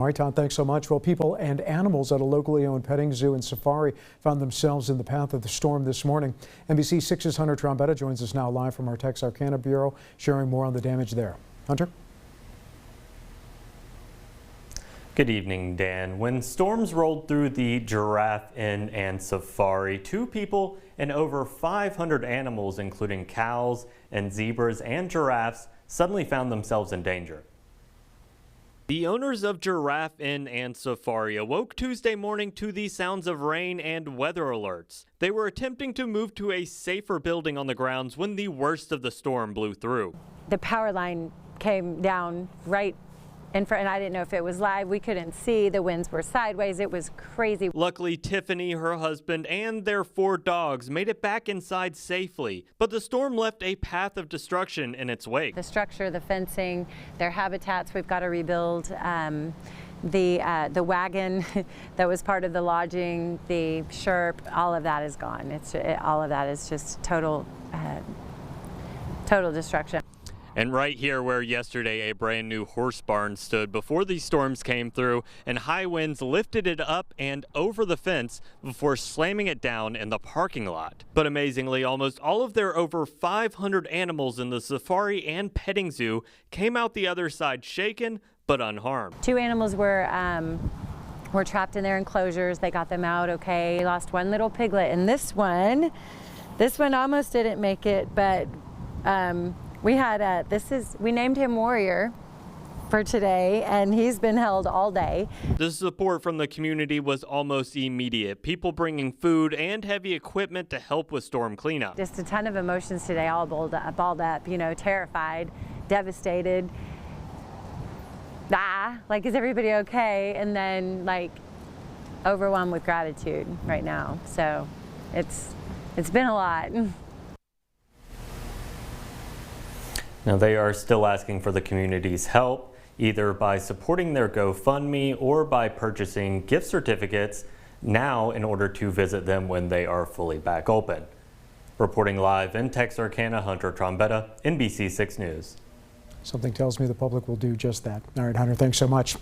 All right, Todd, thanks so much. Well, people and animals at a locally owned petting zoo and safari found themselves in the path of the storm this morning. NBC 6's Hunter Trombetta joins us now live from our Texarkana Bureau, sharing more on the damage there. Hunter? Good evening, Dan. When storms rolled through the Giraffe Inn and Safari, 2 people and over 500 animals, including cows and zebras and giraffes, suddenly found themselves in danger. The owners of Giraffe Inn and Safari awoke Tuesday morning to the sounds of rain and weather alerts. They were attempting to move to a safer building on the grounds when the worst of the storm blew through. The power line came down right in front, and I didn't know if it was live. We couldn't see. The winds were sideways. It was crazy. Luckily, Tiffany, her husband, and their 4 dogs made it back inside safely, but the storm left a path of destruction in its wake. The structure, the fencing, their habitats, we've got to rebuild. The wagon that was part of the lodging, the sherp, all of that is gone. All of that is just total destruction. And right here where yesterday a brand new horse barn stood before these storms came through and high winds lifted it up and over the fence before slamming it down in the parking lot. But amazingly, almost all of their over 500 animals in the safari and petting zoo came out the other side shaken but unharmed. 2 animals were trapped in their enclosures. They got them out okay. Lost 1 little piglet, and this one almost didn't make it, but we had we named him Warrior for today, and he's been held all day. The support from the community was almost immediate. People bringing food and heavy equipment to help with storm cleanup. Just a ton of emotions today, all balled up, you know, terrified, devastated. Like, is everybody okay? And then, like, overwhelmed with gratitude right now. So it's been a lot. Now, they are still asking for the community's help, either by supporting their GoFundMe or by purchasing gift certificates now in order to visit them when they are fully back open. Reporting live in Texarkana, Hunter Trombetta, NBC 6 News. Something tells me the public will do just that. All right, Hunter, thanks so much.